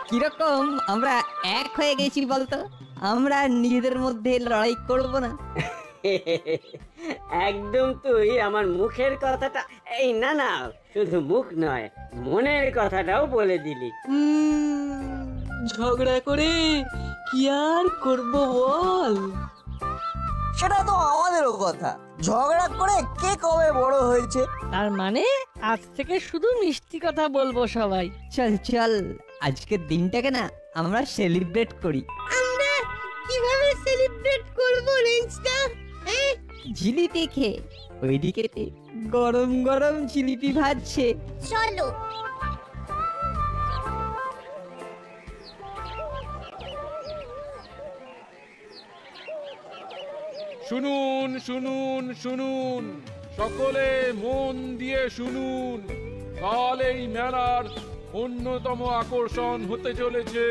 কিরকম আমরা এক হয়ে গেছি বলতো? আমরা নিজেদের মধ্যে লড়াই করব না? একদম তুই আমার মুখের কথাটা, এই না না, শুধু মুখ নয় মনের কথাটাও বলে দিলি। ঝগড়া করে কি আর করব বল? সেটা তো আমাদেরও কথা, ঝগড়া করে কে কবে বড় হয়েছে। তার মানে আজ থেকে শুধু মিষ্টি কথা বলবো সবাই। চল চল, আজকের দিনটাকে না আমরা সেলিব্রেট করি। আমরা কিভাবে সেলিব্রেট করব রেঞ্জটা? জিলিপি খেয়ে। ওইদিকে গরম গরম জিলিপি ভাজছে। চলো। শুনুন শুনুন শুনুন, সকলে মন দিয়ে শুনুন। কাল এই মেলার অন্যতম আকর্ষণ হতে চলেছে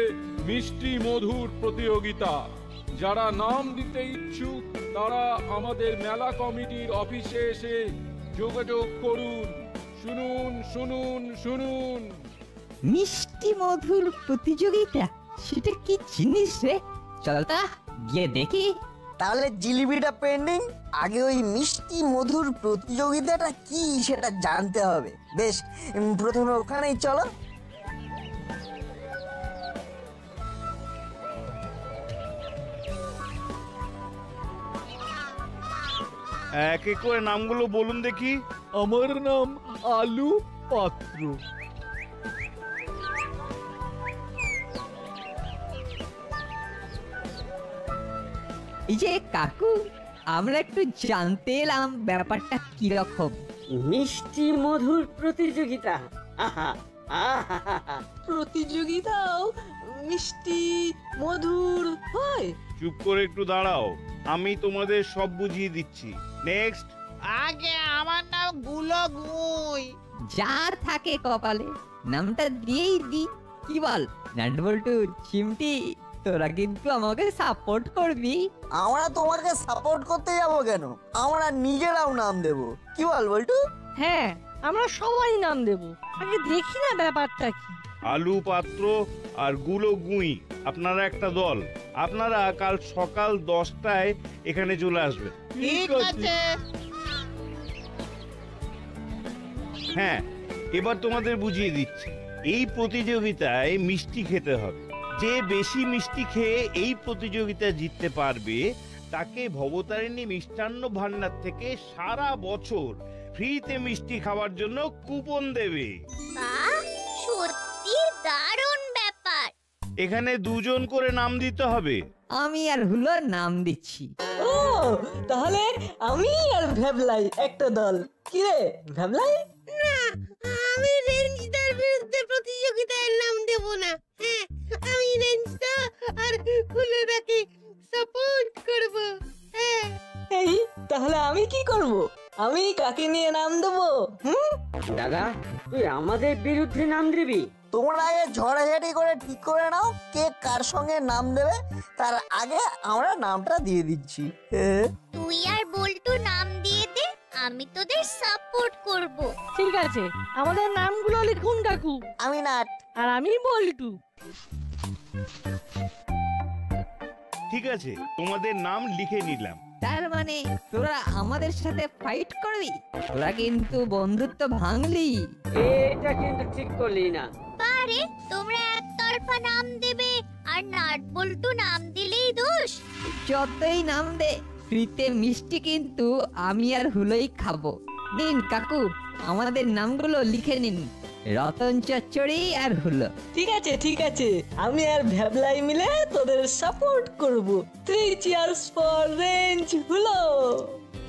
মিষ্টি মধুর প্রতিযোগিতা। যারা নাম দিতে ইচ্ছুক তারা আমাদের মেলা কমিটির অফিসে এসে যোগাযোগ করুন। শুনুন শুনুন শুনুন। মিষ্টি মধুর প্রতিযোগিতা? সেটা কি জিনিস রে? চল তা গিয়ে দেখি। তাহলে জিলিপিটা পেন্ডিং, আগে ওই মিষ্টি মধুর প্রতিযোগিতাটা কি সেটা জানতে হবে। বেশ, প্রথমে ওখানেই চলো। এক এক করে নামগুলো বলুন দেখি। আমার নাম আলু পাত্র। এই যে কাকু, আমরা একটু জানতে এলাম ব্যাপারটা কিরকম। মিষ্টি মধুর প্রতিযোগিতা? আহা আহা, প্রতিযোগিতাও মিষ্টি মধুর হয়? চুপ করে একটু দাঁড়াও, আমি তোমাদের সব বুঝিয়ে দিচ্ছি। নেক্সট। আগে আমার নাম গুলগুই। যার থাকে কপালে নামটা দিয়েই দি। কি বল নাটবল্টু, চিমটি, তোরা কিন্তু আমাকে সাপোর্ট করবি। আমরা তোমাকে সাপোর্ট করতে যাবো কেন? আমরা নিজেরাও নাম দেব। কি বল বল্টু? হ্যাঁ, আমরা সবাই নাম দেব। আগে দেখি না ব্যাপারটা কি। আলু পাত্র আর গুলগুই আপনারা একটা দল। আপনারা কাল সকাল 10টায় এখানে চলে আসবেন। ঠিক আছে। হ্যাঁ, এবার তোমাদের বুঝিয়ে দিচ্ছি। এই প্রতিযোগিতায় মিষ্টি খেতে হবে। যে বেশি মিষ্টি খেয়ে এই প্রতিযোগিতা জিততে পারবে তাকে ভবতারিণী মিষ্টান্ন ভান্ডার থেকে সারা বছর ফ্রিতে মিষ্টি খাওয়ার জন্য কুপন দেবে। বাহ, সত্যি দারুণ ব্যাপার। এখানে 2 জন করে নাম দিতে হবে। আমি আর হুলোর নাম দিচ্ছি। ও, তাহলে আমি আর ভ্যাবলাই একটা দল। কি রে ভ্যাবলাই? না, আমি রেঞ্জদার বিরুদ্ধে প্রতিযোগিতায় নাম দেব না। হ্যাঁ, আমি রেঞ্জদা আর হুলোরাকে সাপোর্ট করব। হ্যাঁ। এই, তাহলে আমি কি করব? আমি কাকে নিয়ে নাম দেবো? দাদা, তুই আমাদের বিরুদ্ধে নাম দিবি? তোমরা আগে ঝড়াঝাটি করে ঠিক করে নাও কে কার সঙ্গে নাম দেবে, তার আগে আমরা নামটা দিয়ে দিচ্ছি। তুই আর বল্টু নাম দিয়ে দে, আমি তোদের সাপোর্ট করব। ঠিক আছে, আমাদের নামগুলো লিখুন কাকু। আমি নাট। আর আমি বল্টু। ঠিক আছে, তোমাদের নাম লিখে নিলাম। তার মানে তোরা আমাদের সাথে ফাইট করবি? তোরা কিন্তু বন্ধুত্ব ভাঙলি। এটা কিন্তু ঠিক করলি না। পারে তোমরা একতরফা নাম দেবে আর নাট বল্টু নাম দিলেই দোষ? যতই নাম দে, ফ্রিতে মিষ্টি কিন্তু আমি আর হুলোই খাবো। নিন কাকু, আমাদের নামগুলো লিখে নিন। রতন চচ্চড়ি আর হুলো। ঠিক আছে ঠিক আছে, আমি আর ভ্যাবলাই মিলে তোদের সাপোর্ট করব। 3 চিয়ার্স ফর রেঞ্জ হুলো।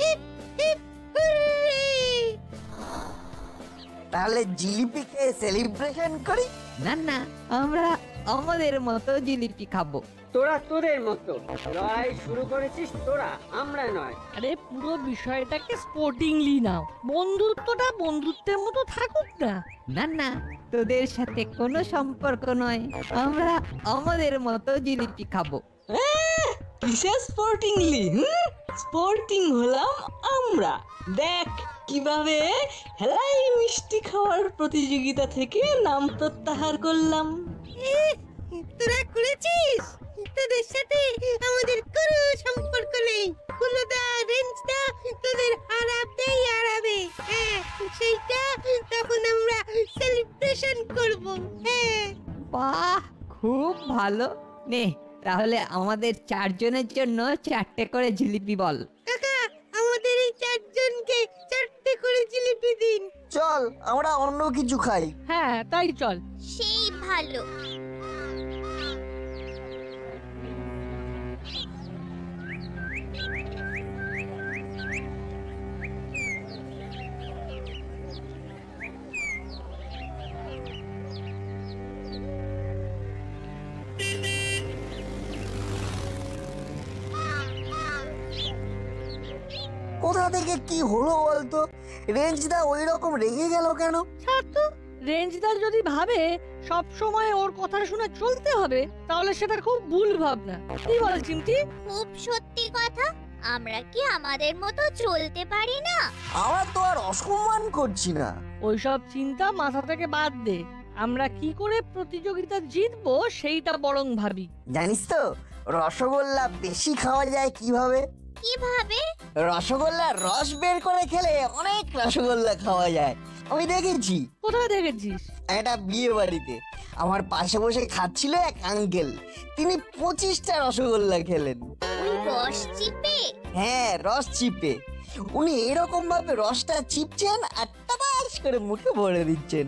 Hip hip hooray! তাহলে জিলিপিকে সেলিব্রেশন করি। না না, আমরা আমাদের মতো জিলিপি খাবো। তোরা তোদের মতো লড়াই শুরু করেছিস তোরা, আমরা নয়। আরে পুরো বিষয়টাকে স্পোর্টিংলি নাও, বন্ধুত্বটা বন্ধুত্বের মতো থাকুক না। না না, তোদের সাথে কোনো সম্পর্ক নয়, আমরা আমাদের মতো জিলিপি খাবো। কিসে স্পোর্টিংলি? স্পোর্টিং হলাম আমরা। দেখ কিভাবে হেলাই মিষ্টি খাওয়ার প্রতিযোগিতা থেকে নাম প্রত্যাহার করলাম। তোরা করেছিস? তোদের সাথে আমাদের কোনো সম্পর্ক নেই। হুলোদা রেঞ্জদা তোদের হারাবেই হারাবে। হ্যাঁ, সেইটা তখন আমরা সেলিব্রেশন করব। হ্যাঁ, বাহ, খুব ভালো। নে তাহলে আমাদের 4 জনের জন্য 4টে করে জিলিপি বল। কাকা আমাদের এই 4 জনকে 4টে করে জিলিপি দিন। চল আমরা অন্য কিছু খাই। হ্যাঁ তাই চল। সেই ভালো। কোথা থেকে কি হলো বলতো? রেঞ্জদা ওই রকম রেগে গেল কেন? রেঞ্জদার যদি ভাবে সব সময় ওর কথা শুনে চলতে হবে তাহলে সেটা খুব ভুল ভাবনা। কি বল চিমটি? খুব সত্যি কথা। আমরা কি আমাদের মতো চলতে পারি না? আমরা তো আর অসম্মান করছি না। ওইসব চিন্তা মাথা থেকে বাদ দে। আমরা কি করে প্রতিযোগিতা জিতবো সেইটা বরং ভাবি। জানিস তো রসগোল্লা বেশি খাওয়া যায় কিভাবে? কিভাবে? রসগোল্লার রস বের করে খেলে অনেক রসগোল্লা খাওয়া যায়। আমি দেখেছি কোথায় দেখেছিস? একটা বিয়ে বাড়িতে আমার পাশে বসে খাচ্ছিল এক আঙ্কেল। তিনি 25টা রসগোল্লা খেলেন। ওই রস চিপে? হ্যাঁ, রস চিপে। উনি এরকম ভাবে রসটা চিপছেন আর টাবাস করে মুখে ভরে দিচ্ছেন।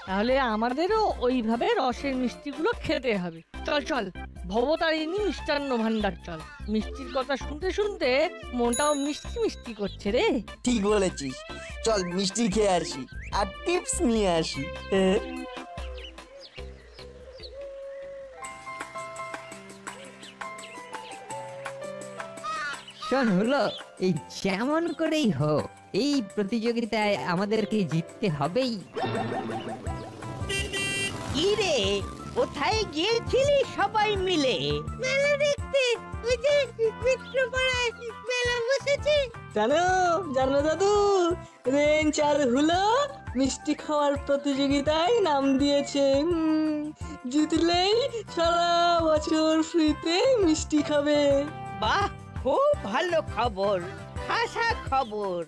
তাহলে আমাদেরও ওইভাবে রসের মিষ্টিগুলো খেতে হবে। চল চল, ভবতারিণী মিষ্টান্ন ভান্ডার চল। মিষ্টির কথা শুনতে শুনতে মনটাও মিষ্টি মিষ্টি করছে রে। ঠিক বলেছিস, চল মিষ্টি খেয়ে আসি আর টিপস নিয়ে আসি। শোন হলো, এই যেমন করেই হোক এই প্রতিযোগিতায় আমাদেরকে জিততে হবেই। কি রে, কোথায় গিয়েছিলি সবাই মিলে? মেলা দেখতে। ওই যে মিত্রপাড়ায় মেলা বসেছে। জানো জানো দাদু, রেঞ্জ আর হুলো মিষ্টি খাওয়ার প্রতিযোগিতায় নাম দিয়েছে। জিতলেই সারা বছর ফ্রিতে মিষ্টি খাবে। বাহ, খুব ভালো খবর, খাসা খবর।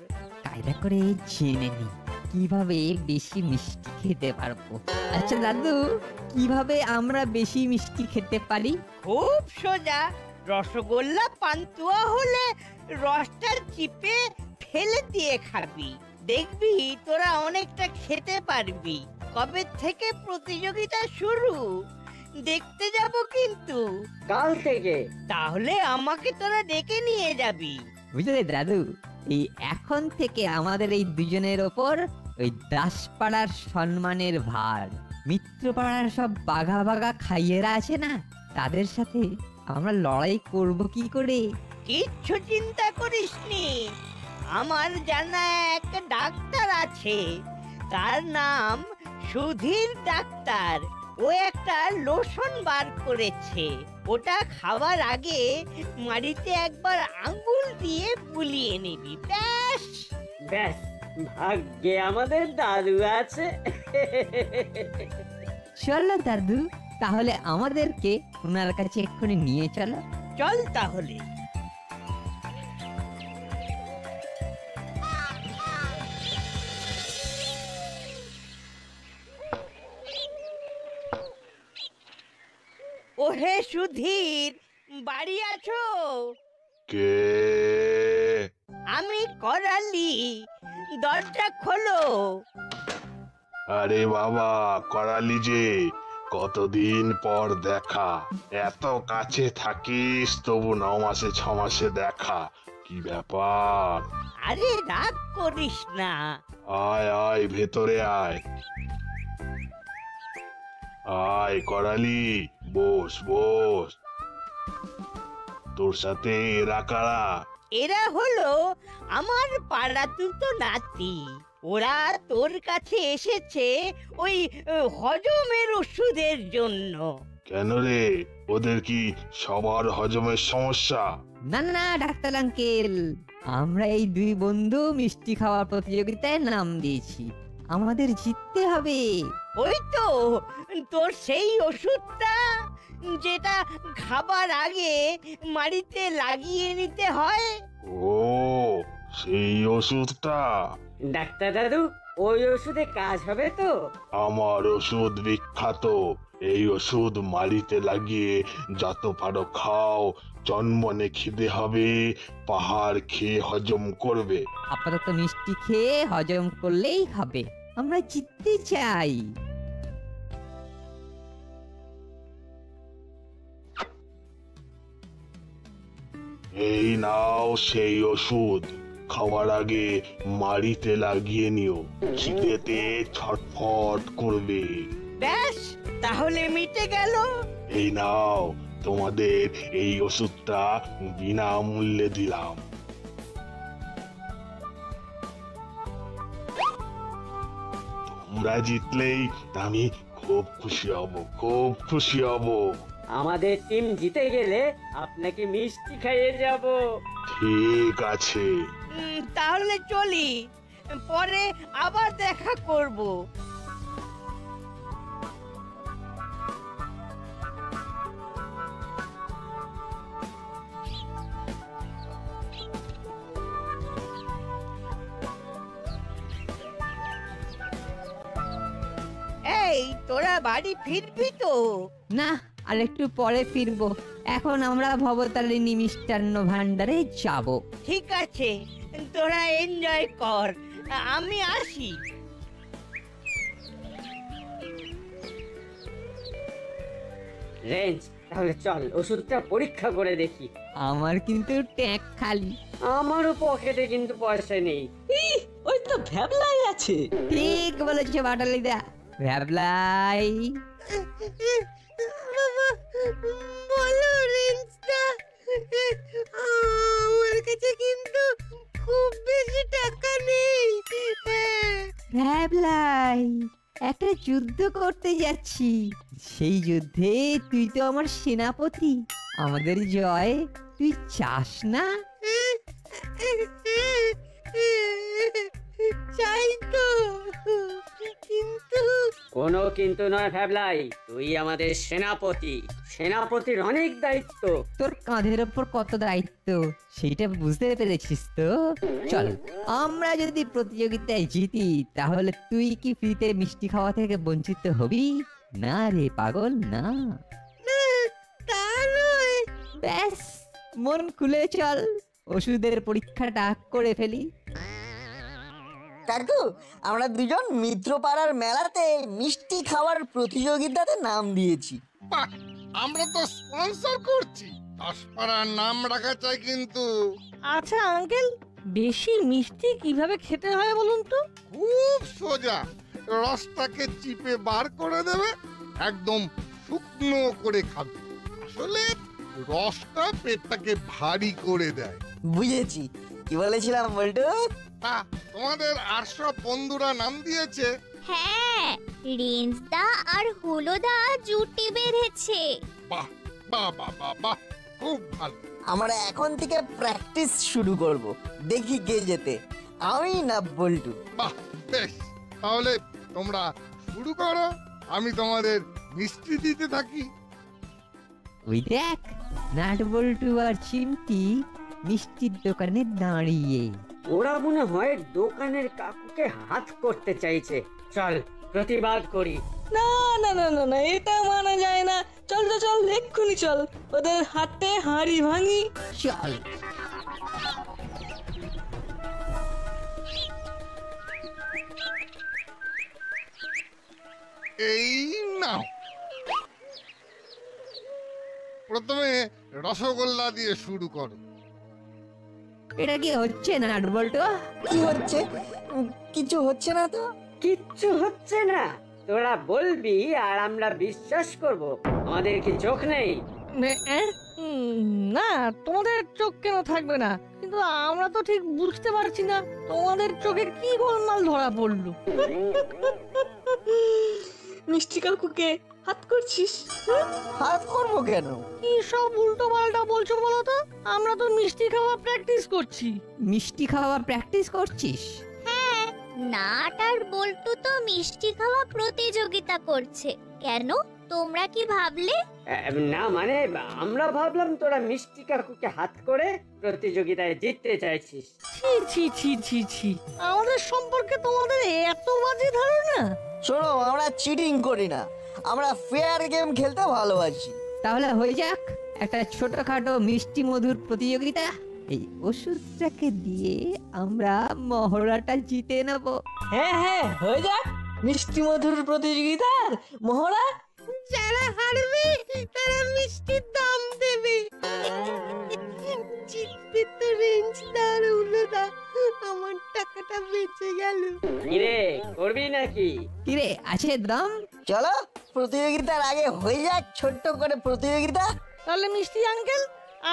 কায়দা করে জেনে নি কিভাবে বেশি মিষ্টি খেতে পারবো। আচ্ছা দাদু, কিভাবে আমরা বেশি মিষ্টি খেতে পারি? খুব সোজা। রসগোল্লা পান্তুয়া হলে রসটা চিপে ফেলে দিয়ে খাবি, দেখবি তোরা অনেকটা খেতে পারবি। কবে থেকে প্রতিযোগিতা শুরু? দেখতে যাব কিন্তু। কাল থেকে। তাহলে আমাকে তোরা ডেকে নিয়ে যাবি। বুঝলে দাদু, এই এখন থেকে আমাদের এই দুজনের ওপর ওই দাসপাড়ার সম্মানের ভার। মিত্রপাড়ার সব বাঘা বাঘা খাইয়েরা আছে না, তাদের সাথে আমরা লড়াই করব কি করে? কিচ্ছু চিন্তা করিসনি। আমার জানা এক ডাক্তার আছে, তার নাম সুধীর ডাক্তার। ও একটা লোশন বার করেছে, ওটা খাওয়ার আগে মাড়িতে একবার আঙ্গুল দিয়ে বুলিয়ে নিবি, ব্যাস। ব্যাস, ভাগ্যে আমাদের দাদু আছে। চলো দাদু, তাহলে আমাদেরকে ওনার কাছে এক্ষুনি নিয়ে চলো। চল তাহলে। ওহে সুধীর, বাড়ি আছো? কে? আমি করালি, দরজা খোলো। আরে বাবা, করালি যে, কতদিন পর দেখা। এত কাছে থাকিস তবু 9 মাসে 6 মাসে দেখা, কি ব্যাপার? আরে রাগ করিস না। আয় আয়, ভেতরে আয়। আয় করালি, বস বস। তোর সাথে এরা কারা? এরা হলো আমার পাড়া দুটো নাতি। ওরা তোর কাছে এসেছে ওই হজমের ওষুধের জন্য। কেন রে, ওদের কি সবার হজমের সমস্যা? না না না ডাক্তার আঙ্কেল, আমরা এই দুই বন্ধু মিষ্টি খাওয়ার প্রতিযোগিতায় নাম দিয়েছি, আমাদের জিততে হবে। ওই তো তোর সেই ওষুধটা যেটা খাবার আগে মাড়িতে লাগিয়ে নিতে হয়। ও সেই ওষুধটা? ডাক্তার দাদু, ওই ওষুধে কাজ হবে তো? আমার ওষুধ বিখ্যাত। এই ওষুধ মাড়িতে লাগিয়ে যত পারো খাও, জন্মনে খিদে হবে, পাহাড় খেয়ে হজম করবে। আপাতত মিষ্টি খেয়ে হজম করলেই হবে, আমরা জিততে চাই। এই নাও সেই ওষুধ, খাওয়ার আগে মাড়িতে লাগিয়ে নিও, খিদেতে ছটফট করবে। ব্যাস, তাহলে মিটে গেল। এই নাও, তোমাদের এই ওষুধটা বিনামূল্যে দিলাম। তোমরা জিতলেই আমি খুব খুশি হব, খুব খুশি হব। আমাদের টিম জিতে গেলে আপনাকে মিষ্টি খাইয়ে যাব। ঠিক আছে। তাহলে চলি, পরে আবার দেখা করব। এই তোরা বাড়ি ফিরবি তো? না, আর একটু পরে ফিরবো, এখন আমরা ভবতারিণী মিষ্টান্ন ভান্ডারে যাব। ঠিক আছে, তোরা এনজয় কর, আমি আসি। রেঞ্জ, তাহলে চল ওষুধটা পরীক্ষা করে দেখি। আমার কিন্তু ট্যাঙ্ক খালি। আমারও পকেটে কিন্তু পয়সা নেই। ওই তো ভ্যাবলাই আছে। ঠিক বলেছে বাটালিদা, ভ্যাবলাই। বাবা, বলো রেঞ্জটা, আমার কাছে কিন্তু খুব বেশি টাকা নেই। ভ্যাবলাই, একটা যুদ্ধ করতে যাচ্ছি, সেই যুদ্ধে তুই তো আমার সেনাপতি, আমাদের জয় তুই চাস না? চাই তো, কিন্তু কোনো কিন্তু নয় ভ্যাবলাই, তুই আমাদের সেনাপতি, সেনাপতির অনেক দায়িত্ব। তোর কাঁধের ওপর কত দায়িত্ব সেটা বুঝতে পেরেছিস তো? চল, আমরা যদি প্রতিযোগিতায় জিতি তাহলে তুই কি ফ্রিতে মিষ্টি খাওয়া থেকে বঞ্চিত হবি না রে পাগল, না। তা নয়। ব্যাস, মন খুলে চল, ওষুধের পরীক্ষাটা করে ফেলি। কাকু, আমরা দুজন মিত্রপাড়ার মেলাতে মিষ্টি খাওয়ার প্রতিযোগিতাতে নাম দিয়েছি। বাহ, আমরা তো স্পন্সর করছি, দাসপাড়ার নাম রাখা চাই কিন্তু। আচ্ছা আঙ্কেল, বেশি মিষ্টি কিভাবে খেতে হয় বলুন তো? খুব সোজা, রসটাকে চিপে বার করে দেবে, একদম শুকনো করে খাবে। আসলে রসটা পেটটাকে ভারী করে দেয়। বুঝেছি, কি বলেছিলাম বল্টু? তা তোমাদের আর সব বন্ধুরা নাম দিয়েছে? হ্যাঁ, রেঞ্জদা আর হুলোদা জুটি বেঁধেছে। বাহ বাহ বাহ বাহ বাহ, খুব ভালো। আমরা এখন থেকে প্র্যাকটিস শুরু করব, দেখি কে জেতে, আমি না বল্টু। বাহ, বেশ, তাহলে তোমরা শুরু করো, আমি তোমাদের মিষ্টি দিতে থাকি। ওই দেখ, নাট বল্টু আর চিমটি মিষ্টির দোকানে দাঁড়িয়ে। ওরা মনে হয় দোকানের কাকুকে হাত করতে চাইছে। চল প্রতিবাদ করি। না না না না না, এটা মানা যায় না। চল তো চল, এক্ষুনি চল, ওদের হাতে হাঁড়ি ভাঙি। চল। এই নাও, প্রথমে রসগোল্লা দিয়ে শুরু করো। এটা কি হচ্ছে নাট বল্টু? কি হচ্ছে? কিছু হচ্ছে না তো। কিচ্ছু হচ্ছে না? তোরা বলবি আর আমরা বিশ্বাস করব? আমাদের কি চোখ নেই? না, তোমাদের চোখ কেন থাকবে না, কিন্তু আমরা তো ঠিক বুঝতে পারছি না তোমাদের চোখে কি গোলমাল ধরা পড়লো। মিষ্টি কাকুকে হাত করছিস? হাত করবো কেন? কি সব উল্টো পাল্টা বলছো বলো তো? আমরা তো মিষ্টি খাওয়া প্র্যাকটিস করছি। মিষ্টি খাওয়া প্র্যাকটিস করছিস? হ্যাঁ, নাট আর বল্টু তো মিষ্টি খাওয়া প্রতিযোগিতা করছে। কেন, তোমরা কি ভাবলে? না মানে আমরা ভাবলাম তোরা মিষ্টি কাকুকে হাত করে প্রতিযোগিতায় জিততে চাইছিস। ছি ছি ছি ছি ছি, আমাদের সম্পর্কে তোমাদের এত বাজে ধারণা। শোনো, আমরা চিটিং করি না, আমরা ফেয়ার গেম খেলতে ভালোবাসি। তাহলে হয়ে যাক একটা ছোটখাটো মিষ্টি মধুর প্রতিযোগিতা। এই ওষুধটাকে দিয়ে আমরা মহড়াটা জিতে নেব। হ্যাঁ হ্যাঁ, হয়ে যাক মিষ্টি মধুর প্রতিযোগিতার মহড়া। যারা হারবে তারা মিষ্টির দাম দেবে। জিতবে তো রেঞ্জদার উলোদা, আমার টাকাটা বেঁচে গেল। কিরে করবি নাকি? কিরে আছে দাম? চলো প্রতিযোগিতার আগে হয়ে যাক ছোট্ট করে প্রতিযোগিতা। তাহলে মিষ্টি আঙ্কেল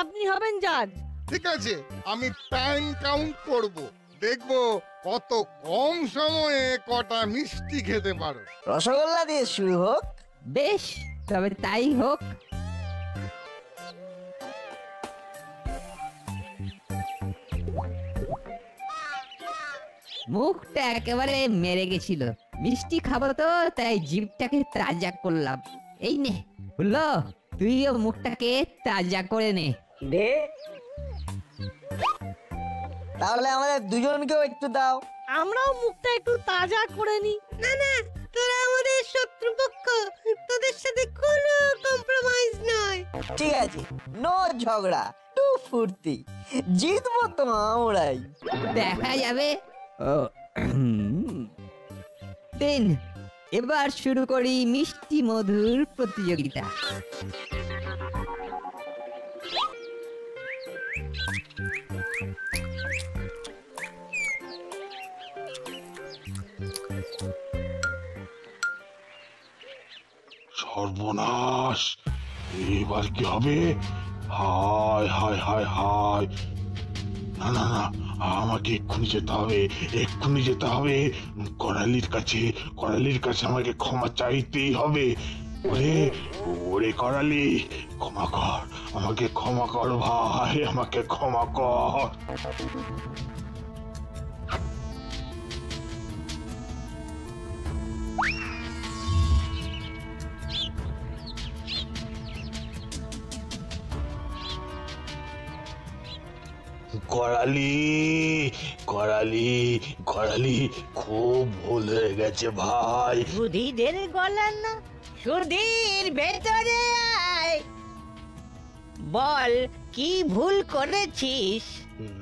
আপনি হবেন জাজ। ঠিক আছে, আমি টাইম কাউন্ট করব, দেখবো কত কম সময়ে কটা মিষ্টি খেতে পারো। রসগোল্লা দিয়ে শুরু হোক। বেশ, তবে তাই হোক। মুখটা একেবারে মেরে গেছিল, মিষ্টি খাবো তো তাই জিভটাকে তাজা করলাম। এই নে হলো, তুইও মুখটাকে তাজা করে নে। দে তাহলে আমাদের দুজনকেও একটু দাও। আমরাও মুখটা একটু তাজা করে নি। না না, তোরা আমাদের শত্রুপক্ষ, তোদের সাথে কোনো কম্প্রোমাইজ নয়। ঠিক আছে, নো ঝগড়া, টু ফুর্তি, জিতবো তো আমরাই। দেখা যাবে। ও দিন, এবার শুরু করি মিষ্টি মধুর প্রতিযোগিতা। সর্বনাশ, এবার কি হবে? হায় হায় হায় হায়, না না না, আমাকে এক্ষুনি যেতে হবে, এক্ষুনি যেতে হবে করালির কাছে। করালির কাছে আমাকে ক্ষমা চাইতেই হবে। ওরে ওরে করালি, ক্ষমা কর, আমাকে ক্ষমা কর ভাই, আমাকে ক্ষমা কর। করালি করালি করালি, খুব ভুল হয়ে গেছে ভাই। সুধীদের গলানো, সুধীর ভেতরে আয়, বল কি ভুল করেছিস?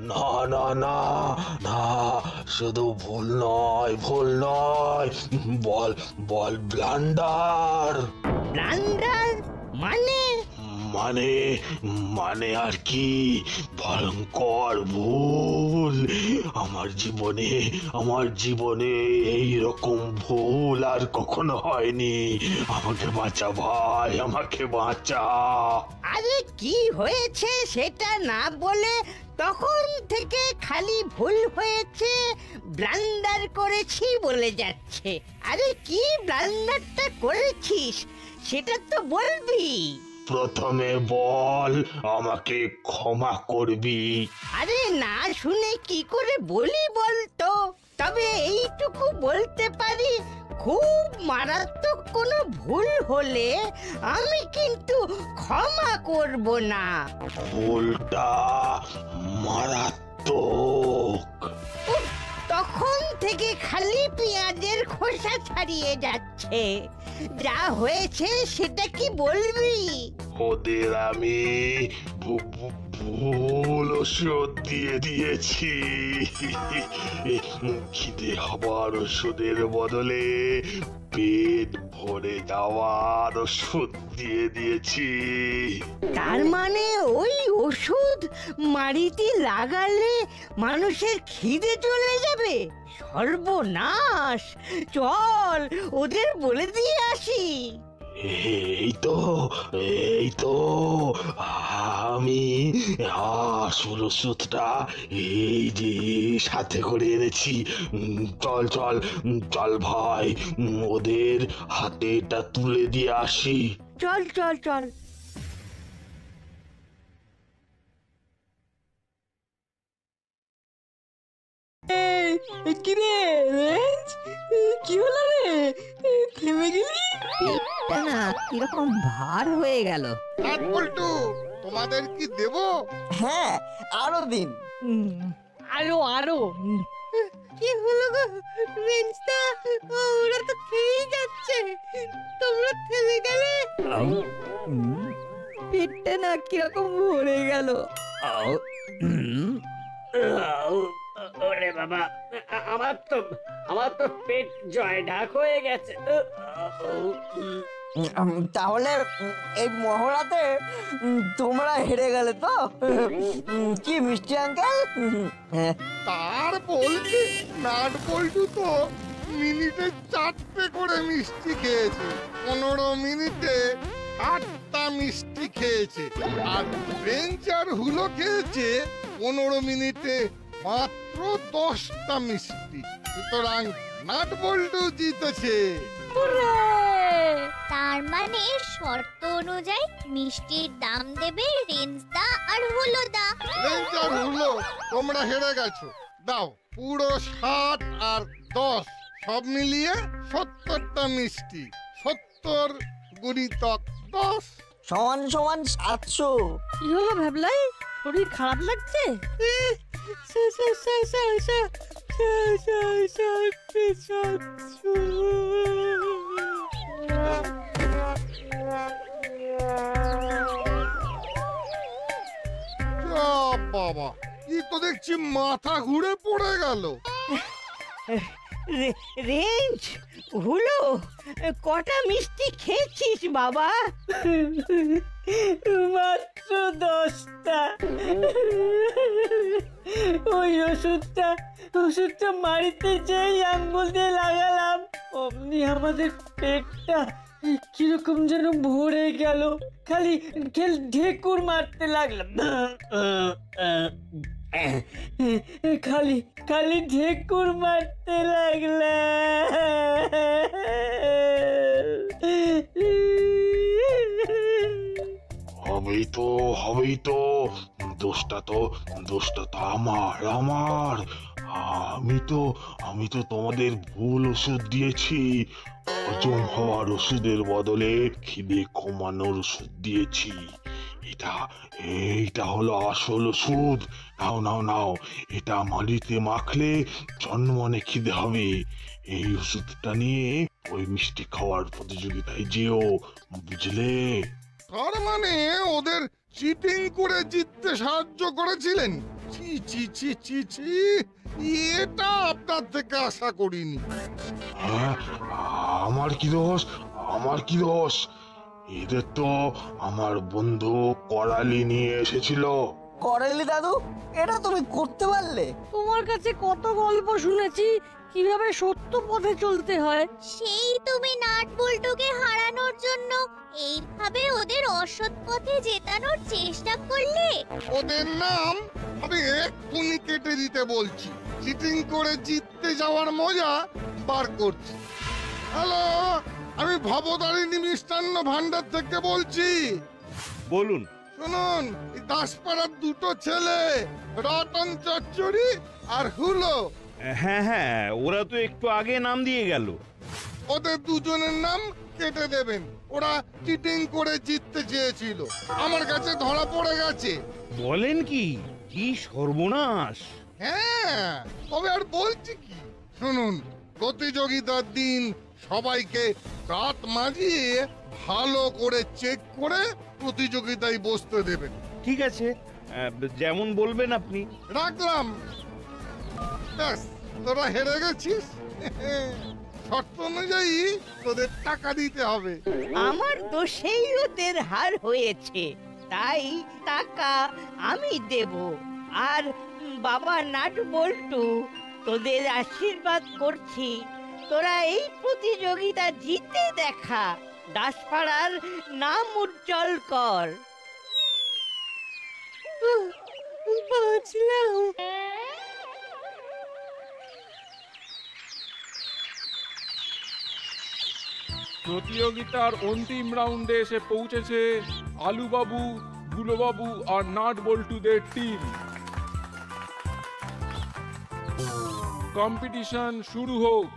না না না না, শুধু ভুল নয়, ভুল নয়, বল বল ব্লান্ডার। ব্লান্ডার মানে? মানে মানে আর কি, ভয়ঙ্কর ভুল। আমার জীবনে এই রকম ভুল আর কখনো হয়নি। আমাকে বাঁচা ভাই, আমাকে বাঁচা। আরে কি হয়েছে সেটা না বলে তখন থেকে খালি ভুল হয়েছে, ব্লান্ডার করেছি বলে যাচ্ছে। আরে কি ব্লান্ডারটা করেছিস সেটা তো বলবি। প্রথমে বল, আমাকে ক্ষমা করবি? আরে না শুনে কি করে বলি বলতো? তবে এইটুকু বলতে পারি, খুব মারাত্মক কোনো ভুল হলে আমি কিন্তু ক্ষমা করব না। ভুলটা মারাত্মক। তখন থেকে খালি পেঁয়াজের খোসা ছাড়িয়ে যাচ্ছে। যা হয়েছে সেটা কি বলবি? ওদের আমি ভুল ওষুধ দিয়ে দিয়েছি। খিদে হবার ওষুধের বদলে পেট ভরে যাওয়ার ওষুধ দিয়ে দিয়েছি। তার মানে ওই ওষুধ মাড়িতে লাগালে মানুষের খিদে চলে যাবে? সর্বনাশ! চল ওদের বলে দিয়ে আসি। এই তো এই তো আমি আসল ওষুধটা এই যে সাথে করে এনেছি। চল চল চল ভাই, ওদের হাতে এটা তুলে দিয়ে আসি। চল চল চল। কি রে রেঞ্জ, কি হলো রে, থেমে গেলি? পেটটা না কিরকম ভার হয়ে গেল। আর পল্টু, তোমাদের কি দেবো? হ্যাঁ, আরো দিন। আরো আরো কি হলো গো রেঞ্জটা? ওরা তো খেয়েই যাচ্ছে, তোমরা থেমে গেলে। পেটটা না কিরকম ভরে গেল। ওরে বাবা, আমার তো পেট জয় ঢাক হয়ে গেছে। তাহলে এই মহড়াতে তোমরা হেরে গেলে তো? কি মিষ্টি আঙ্কেল? তার বলতে নাট পল্টু তো মিনিটে 4টে করে মিষ্টি খেয়েছে, 15 মিনিটে 8টা মিষ্টি খেয়েছে, আর রেঞ্জ আর হুলো খেয়েছে 15 মিনিটে মাত্র 10টা মিষ্টি। সুতরাং নাট পল্টু জিতেছে। তার মানে শর্ত অনুযায়ী মিষ্টির দাম দেবে রেঞ্জদা আর হুলোদা। রেঞ্জ আর হুলো তোমরা হেরে গেছো। দাও পুরো 7 আর 10 সব মিলিয়ে 70টা মিষ্টি। 70 গুণিতক 10 সমান সমান 700। কি হলো ভাবলাই, শরীর খারাপ লাগছে? বাবা, কি তো দেখছি মাথা ঘুরে পড়ে গেল। রেঞ্জ হুলো, কটা মিষ্টি খেয়েছিস বাবা? মাত্র 10টা। ওই ওষুধটা মারিতে যেই আঙ্গুল দিয়ে লাগালাম, অমনি আমাদের পেটটা কিরকম যেন ভরে গেল। খালি ঢেকুর মারতে লাগলাম, খালি ঢেকুর মারতে লাগলাম। হবেই তো, দোষটা তো আমার। আমি তো তোমাদের ভুল ওষুধ দিয়েছি। হজম হওয়ার ওষুধের বদলে খিদে কমানোর ওষুধ দিয়েছি। এইটা হলো আসল ওষুধ। নাও, এটা মালিতে মাখলে জন্মনে খিদে হবে। এই ওষুধটা নিয়ে ওই মিষ্টি খাওয়ার প্রতিযোগিতায় যেও, বুঝলে? তার মানে ওদের চিটিং করে জিততে সাহায্য করেছিলেন? ছি ছি ছি ছি ছি, এটা আপনার থেকে আশা করিনি। হ্যাঁ, আমার কি দোষ? এদের তো আমার বন্ধু করালি নিয়ে এসেছিল। করালি দাদু, এটা তুমি করতে পারলে? তোমার কাছে কত গল্প শুনেছি কিভাবে সত্য পথে চলতে হয়। সেই তুমি নাট বল্টুকে হারানোর জন্য এইভাবে ওদের অসৎ পথে জেতানোর চেষ্টা করলে। ওদের নাম আমি এক্ষুনি কেটে দিতে বলছি। চিটিং করে জিততে যাওয়ার মজা বার করছি। হ্যালো, আমি ভবতারিণী মিষ্টান্ন ভান্ডার থেকে বলছি। বলুন। শুনুন, এই দাসপাড়ার দুটো ছেলে, রতন চচ্চড়ি আর হুলো। হ্যাঁ, ওরা তো একটু আগে নাম দিয়ে গেল। ওদের দুজনের নাম কেটে দেবেন। ওরা চিটিং করে জিততে চেয়েছিল, আমার কাছে ধরা পড়ে গেছে। বলেন কি সর্বনাশ! হ্যাঁ, তবে আর বলছি কি, শুনুন, প্রতিযোগিতার দিন সবাইকে রাত মাজিয়ে ভালো করে চেক করে প্রতিযোগিতায় বসতে দেবেন। ঠিক আছে, যেমন বলবেন আপনি। রাখলাম। ব্যাস, তোরা হেরে গেছিস। শর্ত অনুযায়ী তোদের টাকা দিতে হবে। আমার দোষেই ওদের হার হয়েছে, তাই টাকা আমি দেব। আর বাবা নাট বল্টু, তোদের আশীর্বাদ করছি, তোরা এই প্রতিযোগিতা জিতে দেখা। দাসপাড়ার নাম উজ্জ্বল কর। বাঁচলাম। প্রতিযোগিতার অন্তিম রাউন্ডে এসে পৌঁছেছে আলুবাবু, বুলোবাবু আর নাট বল্টুদের টিম। কম্পিটিশন শুরু হোক।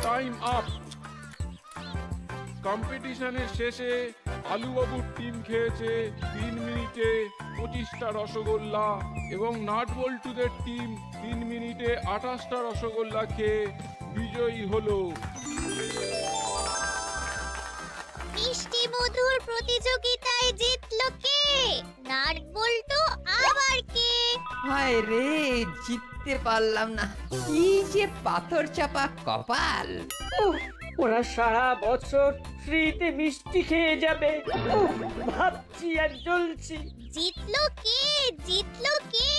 Time up. কম্পিটিশনের শেষে আলুবাবুর টিম খেয়েছে 3 মিনিটে 25টা রসগোল্লা এবং নাট বল্টুদের টিম 3 মিনিটে 28টা রসগোল্লা খেয়ে বিজয়ী হলো। মিষ্টি মধুর প্রতিযোগিতায় জিতলো কে? নাট বল্টু আবার কে? হায় রে, জিততে পারলাম না। কি যে পাথর চাপা কপাল। ওরা সারা বছর ফ্রিতে মিষ্টি খেয়ে যাবে। ভাবছি আর জ্বলছি। জিতলো কে? জিতলো কে?